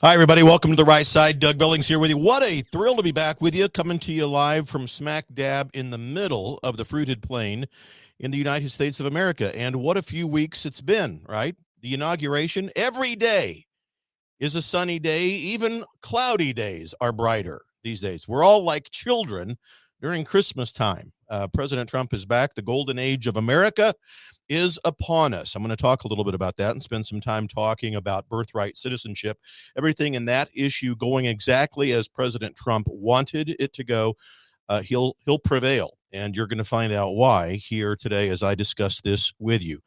Hi, everybody. Welcome to the Right Side. Doug Billings here with you. What a thrill to be back with you, coming to you live from smack dab in the middle of the fruited plain in the United States of America. And what a few weeks it's been, right? The inauguration, every day is a sunny day. Even cloudy days are brighter these days. We're all like children during Christmas time. President Trump is back. The golden age of America is upon us. I'm going to talk a little bit about that and spend some time talking about birthright citizenship, everything in that issue going exactly as President Trump wanted it to go. He'll prevail, and you're going to find out why here today as I discuss this with you.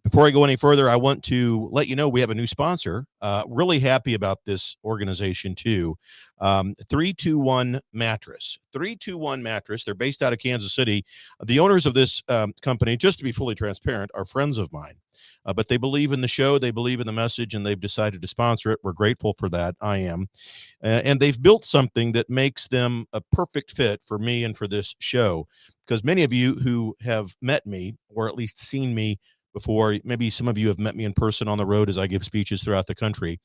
Before I go any further, I want to let you know we have a new sponsor. Really happy about this organization, too. 321 Mattress. 321 Mattress. They're based out of Kansas City. The owners of this company, just to be fully transparent, are friends of mine. But they believe in the show, they believe in the message, and they've decided to sponsor it. We're grateful for that. I am. And they've built something that makes them a perfect fit for me and for this show. Because many of you who have met me, or at least seen me before, maybe some of you have met me in person on the road as I give speeches throughout the country,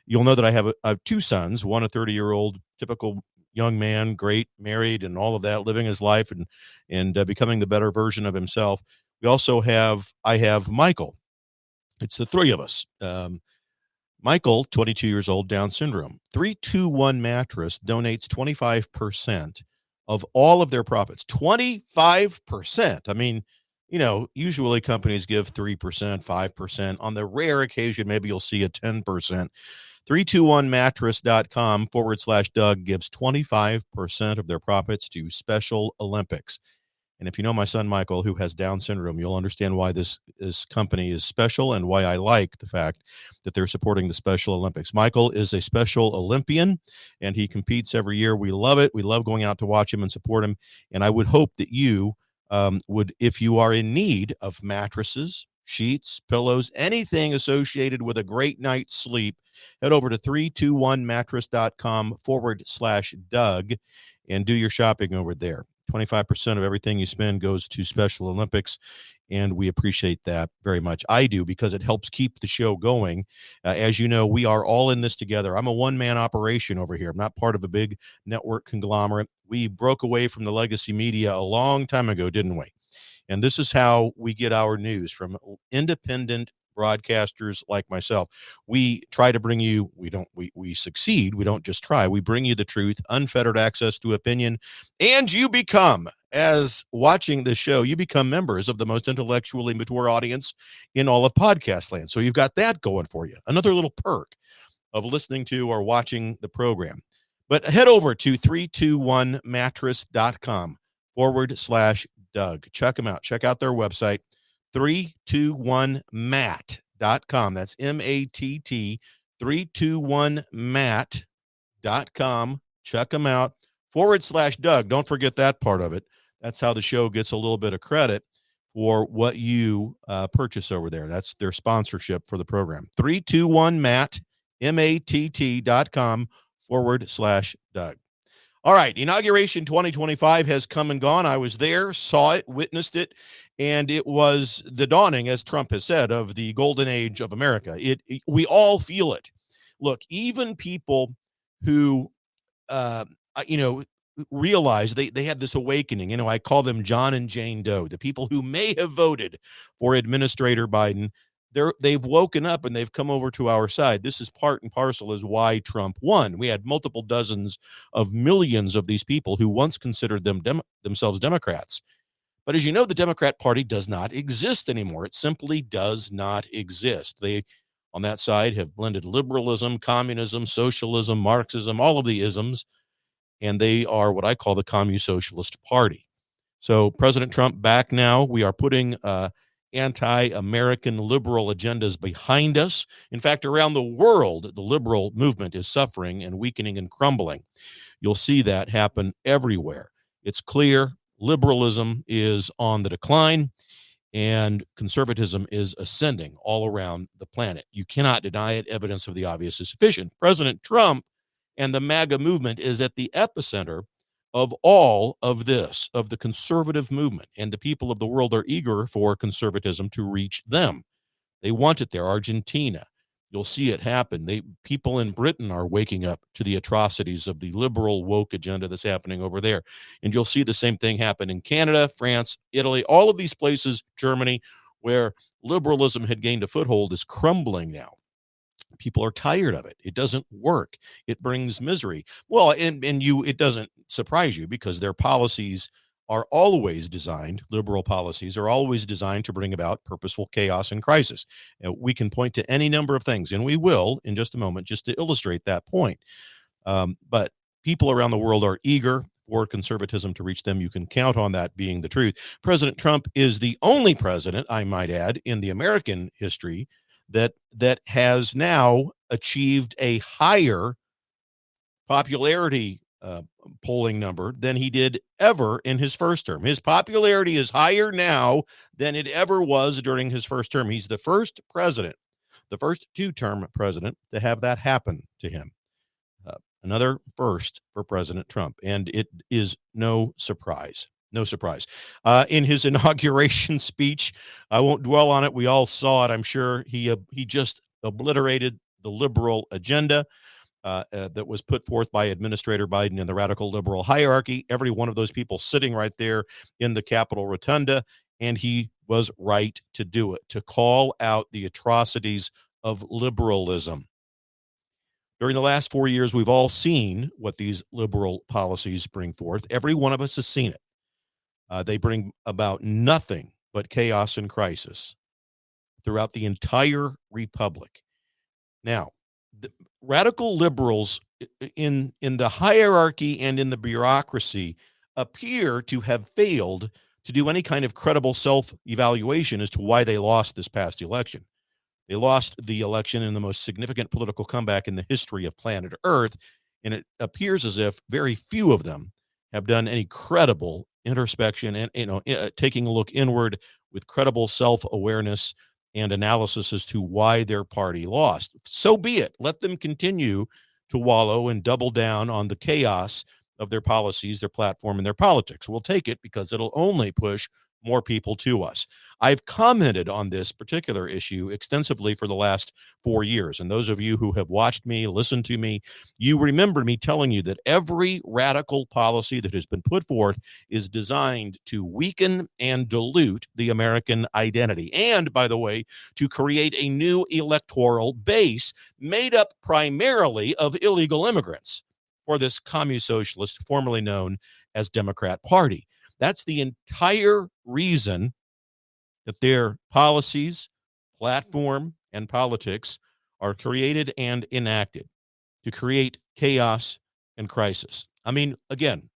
you'll know that I have two sons, one a 30-year-old typical young man, great, married and all of that, living his life and becoming the better version of himself. I have Michael. It's the three of us. Michael, 22 years old, Down syndrome. 321 Mattress donates 25% of all of their profits. 25%. I mean, usually companies give 3%, 5%. On the rare occasion, maybe you'll see a 10%. 321mattress.com/Doug gives 25% of their profits to Special Olympics. And if you know my son, Michael, who has Down syndrome, you'll understand why this company is special and why I like the fact that they're supporting the Special Olympics. Michael is a Special Olympian, and he competes every year. We love it. We love going out to watch him and support him. And I would hope that you would, if you are in need of mattresses, sheets, pillows, anything associated with a great night's sleep, head over to 321mattress.com/Doug and do your shopping over there. 25% of everything you spend goes to Special Olympics, and we appreciate that very much. I do, because it helps keep the show going. As you know, we are all in this together. I'm a one-man operation over here. I'm not part of a big network conglomerate. We broke away from the legacy media a long time ago, didn't we? And this is how we get our news, from independent broadcasters like myself. We try to bring you, we succeed. We don't just try. We bring you the truth, unfettered access to opinion, and you become, as watching this show, you become members of the most intellectually mature audience in all of podcast land. So you've got that going for you. Another little perk of listening to or watching the program. But head over to 321mattress.com/Doug. Check them out. Check out their website, 321mat.com. That's MATT, 321mat.com. Check them out, /Doug. Don't forget that part of it. That's how the show gets a little bit of credit for what you purchase over there. That's their sponsorship for the program. 321mat, MATT.com /Doug. All right, Inauguration 2025 has come and gone. I was there, saw it, witnessed it, and it was the dawning, as Trump has said, of the golden age of America. We all feel it. Look, even people who, realize they had this awakening. I call them John and Jane Doe, the people who may have voted for Administrator Biden. They've woken up and they've come over to our side. This is part and parcel as why Trump won. We had multiple dozens of millions of these people who once considered themselves Democrats. But as you know, the Democrat Party does not exist anymore. It simply does not exist. They, on that side, have blended liberalism, communism, socialism, Marxism, all of the isms, and they are what I call the Communist-Socialist Party. So President Trump back now. We are putting anti-American liberal agendas behind us. In fact, around the world, the liberal movement is suffering and weakening and crumbling. You'll see that happen everywhere. It's clear liberalism is on the decline and conservatism is ascending all around the planet. You cannot deny it. Evidence of the obvious is sufficient. President Trump and the MAGA movement is at the epicenter of all of this, of the conservative movement, and the people of the world are eager for conservatism to reach them. They want it there. Argentina, You'll see it happen. People in Britain are waking up to the atrocities of the liberal woke agenda that's happening over there. And you'll see the same thing happen in Canada, France, Italy, all of these places, Germany, where liberalism had gained a foothold is crumbling now. People are tired of it. It doesn't work. It brings misery. Well, it doesn't surprise you because their policies are always designed, liberal policies are always designed to bring about purposeful chaos and crisis. We can point to any number of things, and we will in just a moment, just to illustrate that point. But people around the world are eager for conservatism to reach them. You can count on that being the truth. President Trump is the only president, I might add, in the American history that has now achieved a higher popularity polling number than he did ever in his first term. His popularity is higher now than it ever was during his first term. He's the first president, the first two-term president to have that happen to him. Another first for President Trump, and it is no surprise. No surprise. In his inauguration speech, I won't dwell on it. We all saw it, I'm sure. He just obliterated the liberal agenda that was put forth by Administrator Biden and the radical liberal hierarchy. Every one of those people sitting right there in the Capitol Rotunda, and he was right to do it, to call out the atrocities of liberalism. During the last 4 years, we've all seen what these liberal policies bring forth. Every one of us has seen it. They bring about nothing but chaos and crisis throughout the entire republic. Now, the radical liberals in the hierarchy and in the bureaucracy appear to have failed to do any kind of credible self-evaluation as to why they lost this past election. They lost the election in the most significant political comeback in the history of planet Earth, and it appears as if very few of them have done any credible introspection and taking a look inward with credible self-awareness and analysis as to why their party lost. So be it. Let them continue to wallow and double down on the chaos of their policies, their platform, and their politics. We'll take it because it'll only push more people to us. I've commented on this particular issue extensively for the last 4 years. And those of you who have watched me, listened to me, you remember me telling you that every radical policy that has been put forth is designed to weaken and dilute the American identity. And, by the way, to create a new electoral base made up primarily of illegal immigrants for this commie socialist, formerly known as Democrat Party. That's the entire reason that their policies, platform, and politics are created and enacted to create chaos and crisis. I mean, again,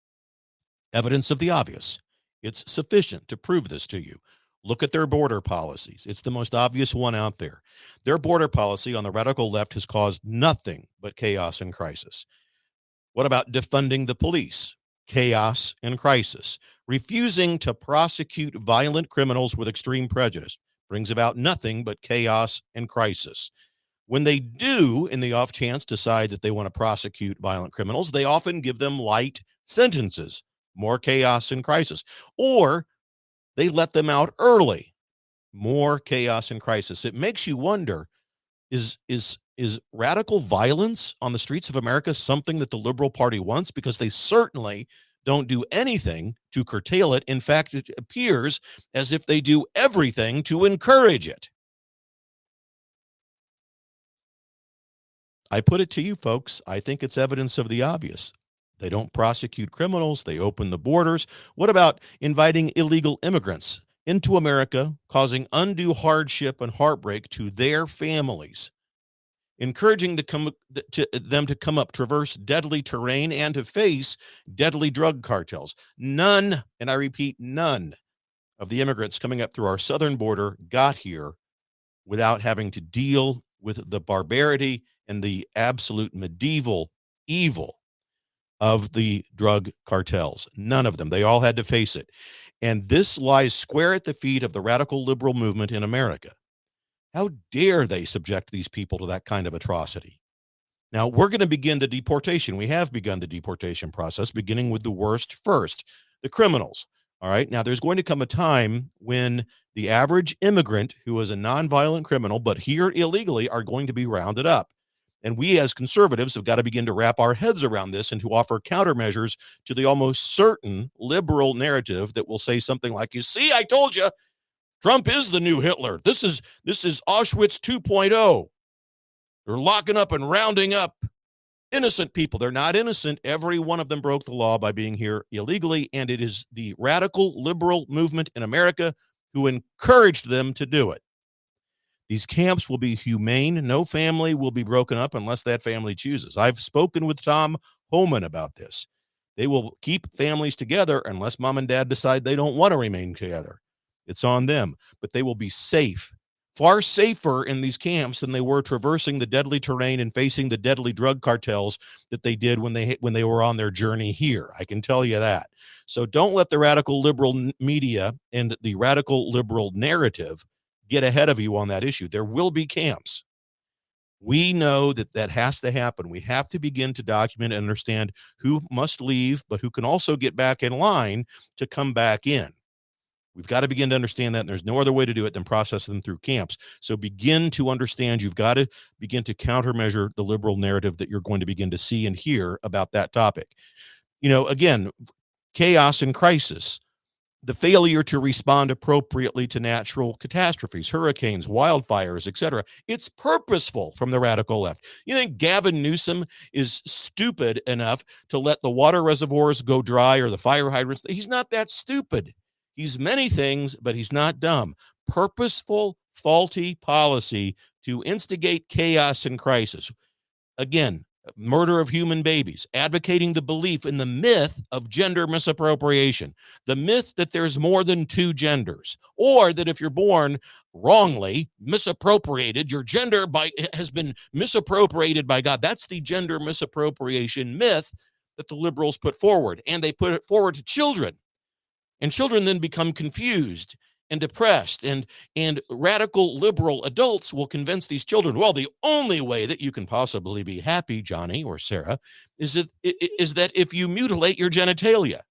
evidence of the obvious. It's sufficient to prove this to you. Look at their border policies. It's the most obvious one out there. Their border policy on the radical left has caused nothing but chaos and crisis. What about defunding the police? Chaos and crisis. Refusing to prosecute violent criminals with extreme prejudice brings about nothing but chaos and crisis. When they do, in the off chance, decide that they want to prosecute violent criminals, they often give them light sentences, more chaos and crisis. Or they let them out early, more chaos and crisis. It makes you wonder, is radical violence on the streets of America something that the Liberal Party wants? Because they certainly don't do anything to curtail it. In fact, it appears as if they do everything to encourage it. I put it to you, folks, I think it's evidence of the obvious. They don't prosecute criminals. They open the borders. What about inviting illegal immigrants into America, causing undue hardship and heartbreak to their families? Encouraging them to come up, traverse deadly terrain, and to face deadly drug cartels. None, and I repeat, none of the immigrants coming up through our southern border got here without having to deal with the barbarity and the absolute medieval evil of the drug cartels. None of them. They all had to face it. And this lies square at the feet of the radical liberal movement in America. How dare they subject these people to that kind of atrocity? Now, we're going to begin the deportation. We have begun the deportation process, beginning with the worst first, the criminals. All right. Now, there's going to come a time when the average immigrant who is a nonviolent criminal, but here illegally, are going to be rounded up. And we as conservatives have got to begin to wrap our heads around this and to offer countermeasures to the almost certain liberal narrative that will say something like, you see, I told you, Trump is the new Hitler. This is Auschwitz 2.0. They're locking up and rounding up innocent people. They're not innocent. Every one of them broke the law by being here illegally, and it is the radical liberal movement in America who encouraged them to do it. These camps will be humane. No family will be broken up unless that family chooses. I've spoken with Tom Homan about this. They will keep families together unless mom and dad decide they don't want to remain together. It's on them, but they will be safe, far safer in these camps than they were traversing the deadly terrain and facing the deadly drug cartels that they did when they were on their journey here. I can tell you that. So don't let the radical liberal media and the radical liberal narrative get ahead of you on that issue. There will be camps. We know that has to happen. We have to begin to document and understand who must leave, but who can also get back in line to come back in. We've got to begin to understand that, and there's no other way to do it than process them through camps. So begin to understand you've got to begin to countermeasure the liberal narrative that you're going to begin to see and hear about that topic. Again, chaos and crisis, the failure to respond appropriately to natural catastrophes, hurricanes, wildfires, etc. It's purposeful from the radical left. You think Gavin Newsom is stupid enough to let the water reservoirs go dry or the fire hydrants? He's not that stupid. He's many things, but he's not dumb. Purposeful, faulty policy to instigate chaos and crisis. Again, murder of human babies, advocating the belief in the myth of gender misappropriation, the myth that there's more than two genders, or that if you're born wrongly, misappropriated, your gender has been misappropriated by God. That's the gender misappropriation myth that the liberals put forward, and they put it forward to children. And children then become confused and depressed, and radical liberal adults will convince these children, well, the only way that you can possibly be happy, Johnny or Sarah, is that if you mutilate your genitalia.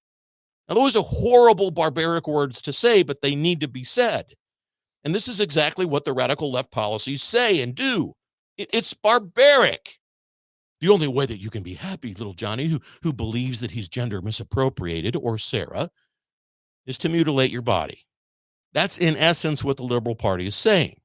Now, those are horrible, barbaric words to say, but they need to be said. And this is exactly what the radical left policies say and do. It's barbaric. The only way that you can be happy, little Johnny, who believes that he's gender misappropriated, or Sarah, is to mutilate your body. That's in essence what the Liberal Party is saying.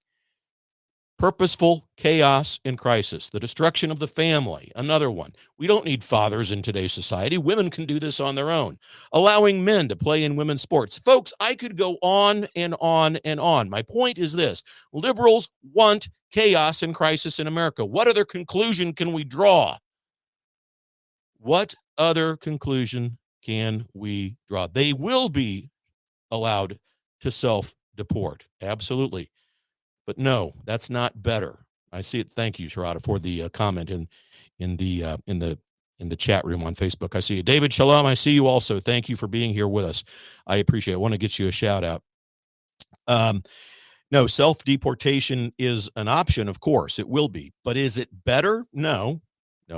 Purposeful chaos and crisis, the destruction of the family, another one. We don't need fathers in today's society. Women can do this on their own. Allowing men to play in women's sports. Folks, I could go on and on and on. My point is this. Liberals want chaos and crisis in America. What other conclusion can we draw? What other conclusion can we draw? They will be allowed to self-deport. Absolutely. But no, that's not better. I see it. Thank you, Sharada, for the comment in the chat room on Facebook. I see you. David Shalom, I see you also. Thank you for being here with us. I appreciate it. I want to get you a shout out. No, self-deportation is an option, of course. It will be. But is it better? No,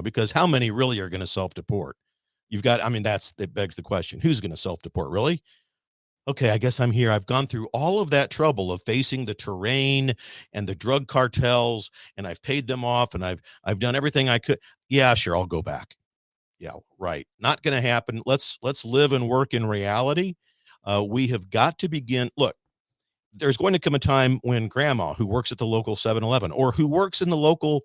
because how many really are going to self-deport? That begs the question. Who's going to self-deport, really? Okay, I guess I'm here. I've gone through all of that trouble of facing the terrain and the drug cartels, and I've paid them off, and I've done everything I could. Yeah, sure, I'll go back. Yeah, right. Not going to happen. Let's live and work in reality. We have got to begin. Look, there's going to come a time when grandma, who works at the local 7-Eleven, or who works in the local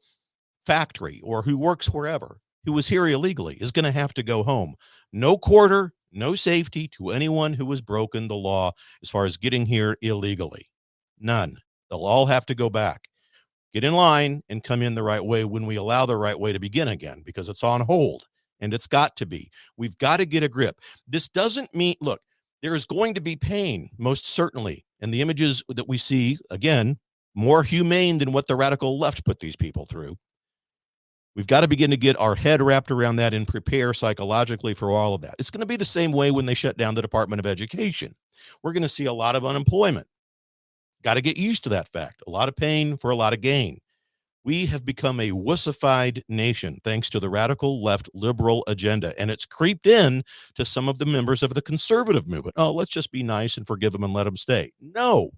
factory, or who works wherever, who was here illegally, is going to have to go home. No quarter, no safety to anyone who has broken the law as far as getting here illegally. None. They'll all have to go back. Get in line and come in the right way when we allow the right way to begin again, because it's on hold, and it's got to be. We've got to get a grip. This doesn't mean, look, there is going to be pain, most certainly. And the images that we see, again, more humane than what the radical left put these people through. We've got to begin to get our head wrapped around that and prepare psychologically for all of that. It's going to be the same way when they shut down the Department of Education. We're going to see a lot of unemployment. Got to get used to that fact. A lot of pain for a lot of gain. We have become a wussified nation thanks to the radical left liberal agenda, and it's creeped in to some of the members of the conservative movement. Oh, let's just be nice and forgive them and let them stay. No,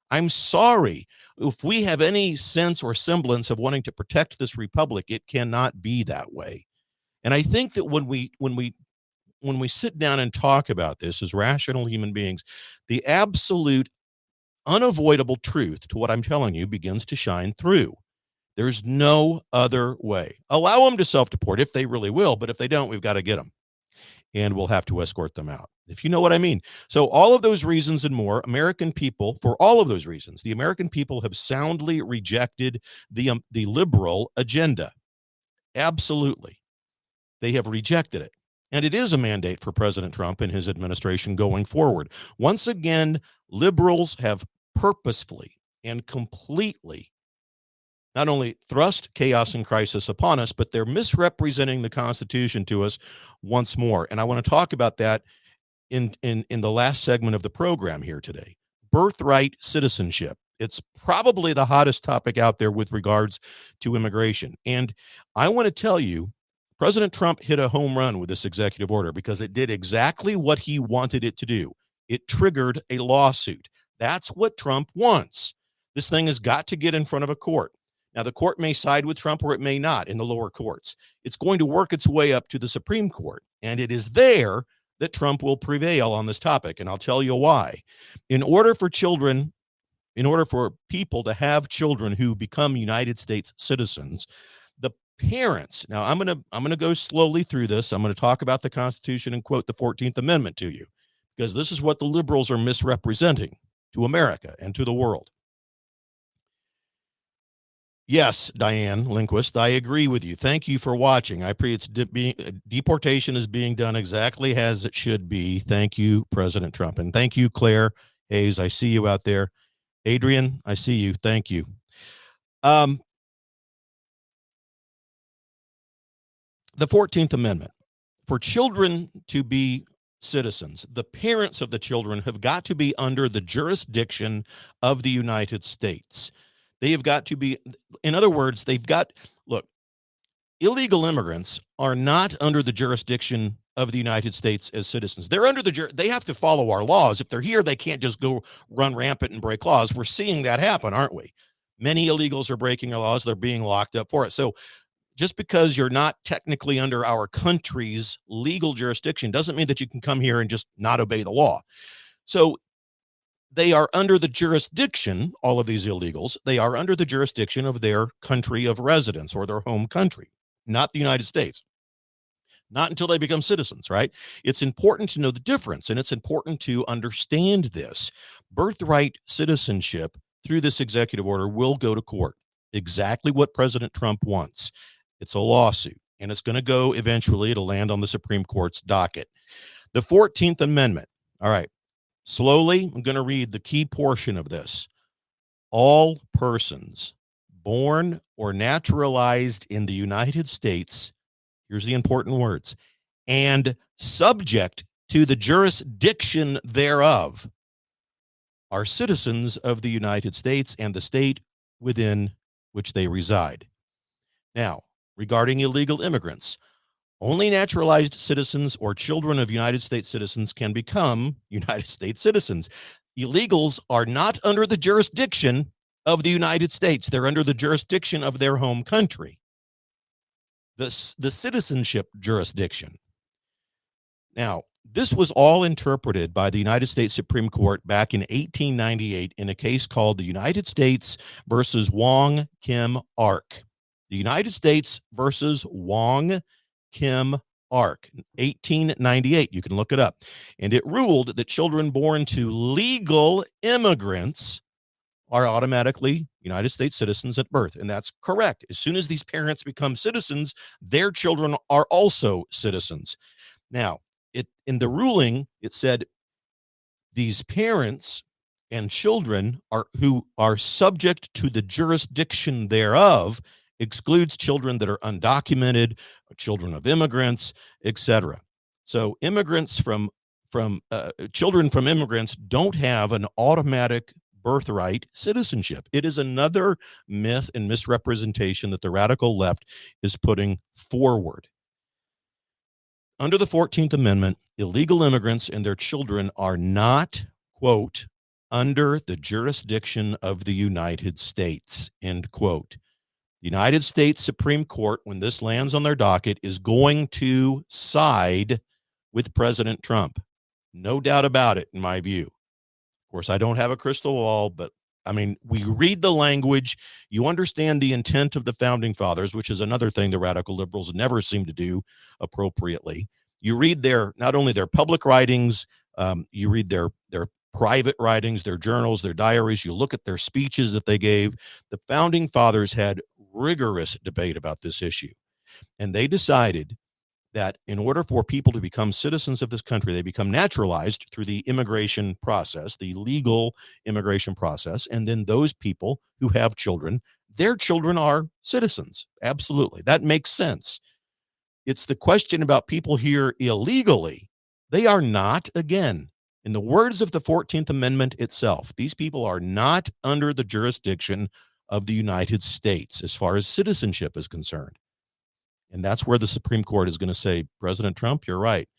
I'm sorry. If we have any sense or semblance of wanting to protect this republic, it cannot be that way. And I think that when we sit down and talk about this as rational human beings, the absolute unavoidable truth to what I'm telling you begins to shine through. There's no other way. Allow them to self-deport if they really will, but if they don't, we've got to get them, and we'll have to escort them out, if you know what I mean. So all of those reasons and more, American people, for all of those reasons, the American people have soundly rejected the liberal agenda. Absolutely. They have rejected it. And it is a mandate for President Trump and his administration going forward. Once again, liberals have purposefully and completely not only thrust chaos and crisis upon us, but they're misrepresenting the Constitution to us once more. And I want to talk about that in the last segment of the program here today. Birthright citizenship. It's probably the hottest topic out there with regards to immigration. And I want to tell you, President Trump hit a home run with this executive order because it did exactly what he wanted it to do. It triggered a lawsuit. That's what Trump wants. This thing has got to get in front of a court. Now, the court may side with Trump or it may not in the lower courts. It's going to work its way up to the Supreme Court, and it is there that Trump will prevail on this topic, and I'll tell you why. In order for people to have children who become United States citizens, the parents, now I'm going to go slowly through this. I'm going to talk about the Constitution and quote the 14th Amendment to you, because this is what the liberals are misrepresenting to America and to the world. Yes, Diane Lindquist, I agree with you. Thank you for watching. I appreciate deportation is being done exactly as it should be. Thank you, President Trump. And thank you, Claire Hayes. I see you out there. Adrian, I see you. Thank you. The 14th Amendment. For children to be citizens, the parents of the children have got to be under the jurisdiction of the United States. They have got to be, in other words, look, illegal immigrants are not under the jurisdiction of the United States as citizens. They're they have to follow our laws. If they're here, they can't just go run rampant and break laws. We're seeing that happen, aren't we? Many illegals are breaking our laws. They're being locked up for it. So just because you're not technically under our country's legal jurisdiction doesn't mean that you can come here and just not obey the law. So they are under the jurisdiction, all of these illegals, they are under the jurisdiction of their country of residence or their home country, not the United States. Not until they become citizens, right? It's important to know the difference, and it's important to understand this. Birthright citizenship through this executive order will go to court. Exactly what President Trump wants. It's a lawsuit, and it's going to go eventually, it'll land on the Supreme Court's docket. The 14th Amendment. All right. Slowly, I'm going to read the key portion of this. All persons born or naturalized in the United States, here's the important words, and subject to the jurisdiction thereof, are citizens of the United States and the state within which they reside. Now, regarding illegal immigrants, only naturalized citizens or children of United States citizens can become United States citizens. Illegals are not under the jurisdiction of the United States. They're under the jurisdiction of their home country, the citizenship jurisdiction. Now, this was all interpreted by the United States Supreme Court back in 1898 in a case called the United States versus Wong Kim Ark. The United States versus Wong Kim Ark, 1898. You can look it up. And it ruled that children born to legal immigrants are automatically United States citizens at birth. And that's correct. As soon as these parents become citizens, their children are also citizens. Now, in the ruling, it said these parents and children who are subject to the jurisdiction thereof excludes children that are undocumented, children of immigrants, etc. So immigrants children from immigrants don't have an automatic birthright citizenship. It is another myth and misrepresentation that the radical left is putting forward. Under the 14th Amendment, illegal immigrants and their children are not, quote, under the jurisdiction of the United States, end quote. The United States Supreme Court, when this lands on their docket, is going to side with President Trump. No doubt about it, in my view. Of course, I don't have a crystal ball, but I mean, we read the language, you understand the intent of the founding fathers, which is another thing the radical liberals never seem to do appropriately. You read not only their public writings, you read their private writings, their journals, their diaries, you look at their speeches that they gave. The founding fathers had rigorous debate about this issue, and they decided that in order for people to become citizens of this country, they become naturalized through the immigration process, the legal immigration process. And then those people who have children, their children are citizens. Absolutely. That makes sense. It's the question about people here illegally. They are not, again, in the words of the 14th Amendment itself, these people are not under the jurisdiction of the United States as far as citizenship is concerned. And that's where the Supreme Court is going to say, President Trump, you're right.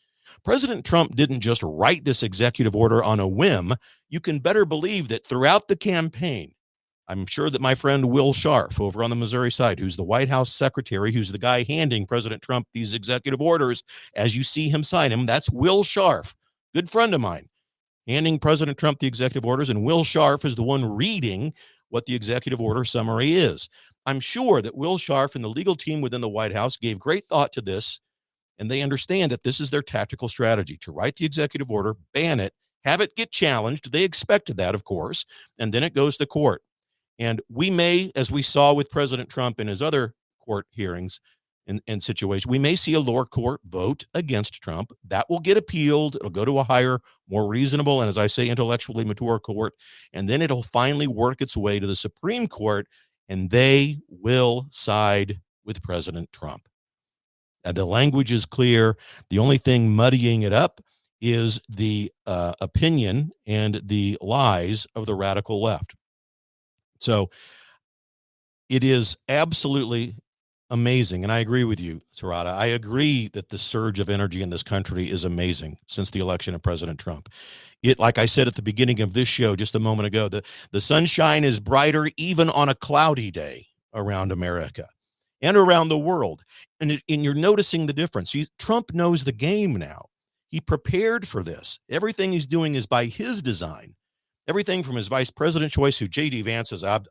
President Trump didn't just write this executive order on a whim. You can better believe that throughout the campaign, I'm sure that my friend Will Scharf over on the Missouri side, who's the White House secretary, who's the guy handing President Trump these executive orders, as you see him sign them, that's Will Scharf, good friend of mine, handing President Trump the executive orders, and Will Scharf is the one reading what the executive order summary is. I'm sure that Will Scharf and the legal team within the White House gave great thought to this, and they understand that this is their tactical strategy, to write the executive order, ban it, have it get challenged. They expected that, of course, and then it goes to court. And we may, as we saw with President Trump in his other court hearings and situations, we may see a lower court vote against Trump. That will get appealed. It'll go to a higher, more reasonable, and as I say, intellectually mature court. And then it'll finally work its way to the Supreme Court, and they will side with President Trump. And the language is clear. The only thing muddying it up is the opinion and the lies of the radical left. So it is absolutely amazing. And I agree with you, Sarada. I agree that the surge of energy in this country is amazing since the election of President Trump. It, like I said at the beginning of this show just a moment ago, the sunshine is brighter even on a cloudy day around America and around the world. And you're noticing the difference. Trump knows the game now. He prepared for this. Everything he's doing is by his design. Everything from his vice president choice, who J.D. Vance is a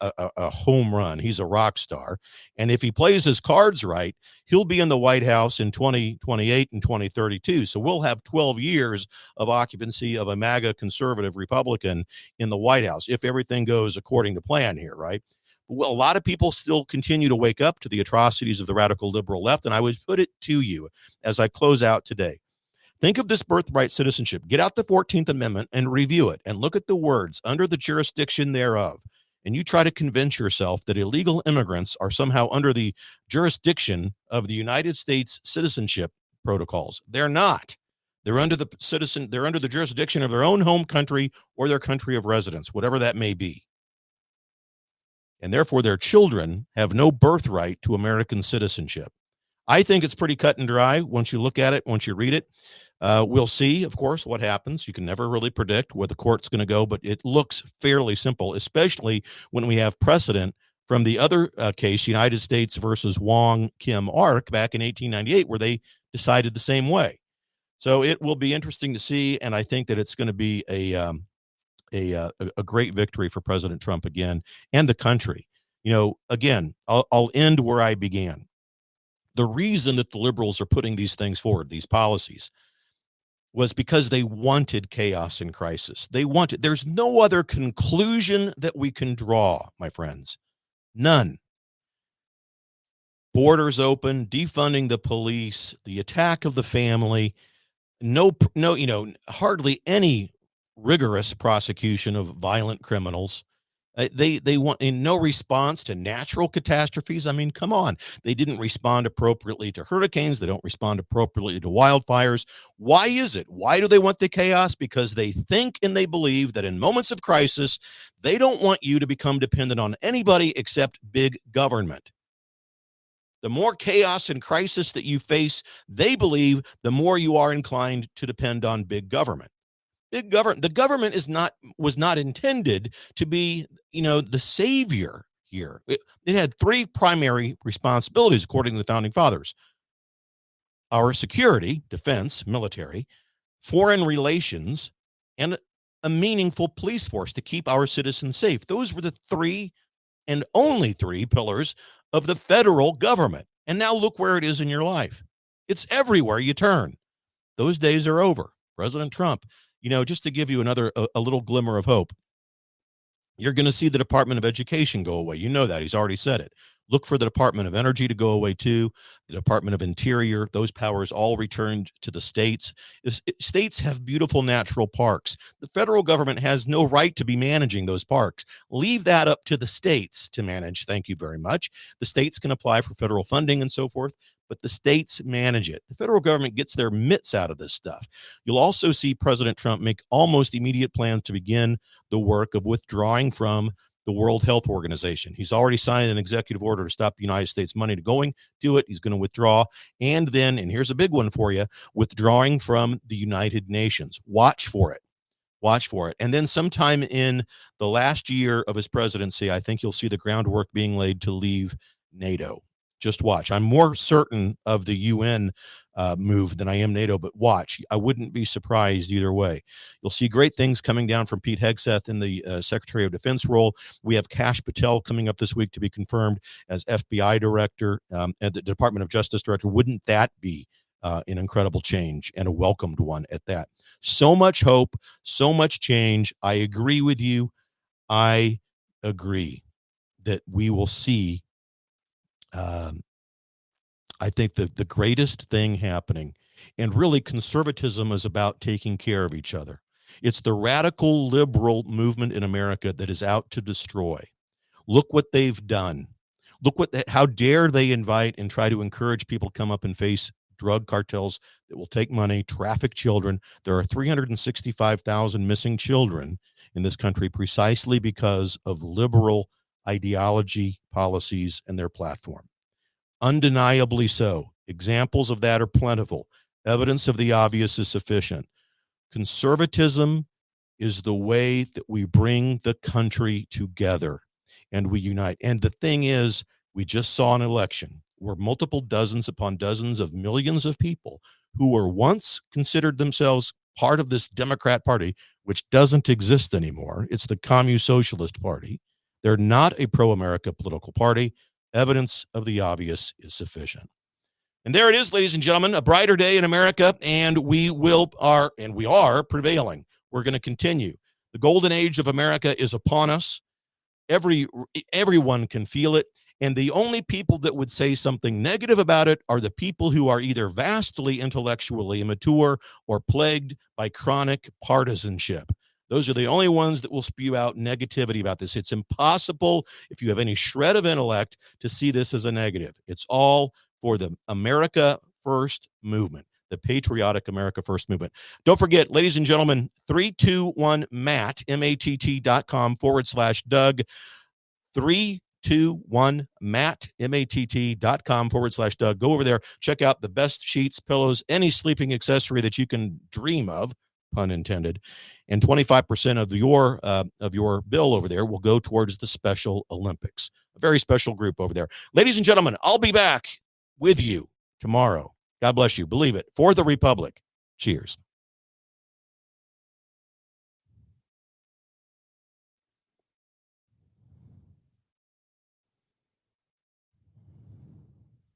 home run. He's a rock star. And if he plays his cards right, he'll be in the White House in 2028 and 2032. So we'll have 12 years of occupancy of a MAGA conservative Republican in the White House, if everything goes according to plan here, right? Well, a lot of people still continue to wake up to the atrocities of the radical liberal left. And I would put it to you as I close out today. Think of this birthright citizenship. Get out the 14th Amendment and review it and look at the words under the jurisdiction thereof. And you try to convince yourself that illegal immigrants are somehow under the jurisdiction of the United States citizenship protocols. They're not. They're under the jurisdiction of their own home country or their country of residence, whatever that may be. And therefore, their children have no birthright to American citizenship. I think it's pretty cut and dry once you look at it, once you read it. We'll see, of course, what happens. You can never really predict where the court's going to go, but it looks fairly simple, especially when we have precedent from the other case, United States versus Wong Kim Ark, back in 1898, where they decided the same way. So it will be interesting to see, and I think that it's going to be a great victory for President Trump again and the country. You know, again, I'll end where I began. The reason that the liberals are putting these things forward, these policies, was because they wanted chaos and crisis. There's no other conclusion that we can draw, my friends. None. Borders open, defunding the police, the attack of the family, no, hardly any rigorous prosecution of violent criminals. They want in no response to natural catastrophes. I mean, come on. They didn't respond appropriately to hurricanes. They don't respond appropriately to wildfires. Why is it? Why do they want the chaos? Because they think and they believe that in moments of crisis, they don't want you to become dependent on anybody except big government. The more chaos and crisis that you face, they believe, the more you are inclined to depend on big government. The government was not intended to be, the savior here. It had three primary responsibilities, according to the founding fathers: our security, defense, military, foreign relations, and a meaningful police force to keep our citizens safe. Those were the three and only three pillars of the federal government. And now look where it is in your life. It's everywhere you turn. Those days are over. President Trump, just to give you a little glimmer of hope, you're going to see the Department of Education go away. You know that. He's already said it. Look for the Department of Energy to go away too. The Department of Interior, those powers all returned to the states. States have beautiful natural parks. The federal government has no right to be managing those parks. Leave that up to the states to manage. Thank you very much. The states can apply for federal funding and so forth, but the states manage it. The federal government gets their mitts out of this stuff. You'll also see President Trump make almost immediate plans to begin the work of withdrawing from the World Health Organization. He's already signed an executive order to stop the United States money to going to it. He's going to withdraw. And then, and here's a big one for you, withdrawing from the United Nations. Watch for it. Watch for it. And then sometime in the last year of his presidency, I think you'll see the groundwork being laid to leave NATO. Just watch. I'm more certain of the UN move than I am NATO, but watch. I wouldn't be surprised either way. You'll see great things coming down from Pete Hegseth in the Secretary of Defense role. We have Kash Patel coming up this week to be confirmed as FBI director and the Department of Justice director. Wouldn't that be an incredible change and a welcomed one at that? So much hope, so much change. I agree with you. I agree that we will see I think the greatest thing happening, and really conservatism is about taking care of each other. It's the radical liberal movement in America that is out to destroy. Look what they've done. Look how dare they invite and try to encourage people to come up and face drug cartels that will take money, traffic children. There are 365,000 missing children in this country precisely because of liberal ideology, policies, and their platform. Undeniably so. Examples of that are plentiful. Evidence of the obvious is sufficient. Conservatism is the way that we bring the country together and we unite. And the thing is, we just saw an election where multiple dozens upon dozens of millions of people who were once considered themselves part of this Democrat Party, which doesn't exist anymore. It's the Communist Socialist Party. They're not a pro-America political party. Evidence of the obvious is sufficient. And there it is, ladies and gentlemen, a brighter day in America, and we are prevailing. We're going to continue. The golden age of America is upon us. Everyone can feel it. And the only people that would say something negative about it are the people who are either vastly intellectually immature or plagued by chronic partisanship. Those are the only ones that will spew out negativity about this. It's impossible, if you have any shred of intellect, to see this as a negative. It's all for the America First movement, the patriotic America First movement. Don't forget, ladies and gentlemen, 321MATT, MATT.com/Doug, 321MATT, MATT.com/Doug. Go over there, check out the best sheets, pillows, any sleeping accessory that you can dream of, pun intended. And 25% of your bill over there will go towards the Special Olympics. A very special group over there. Ladies and gentlemen, I'll be back with you tomorrow. God bless you. Believe it. For the Republic. Cheers.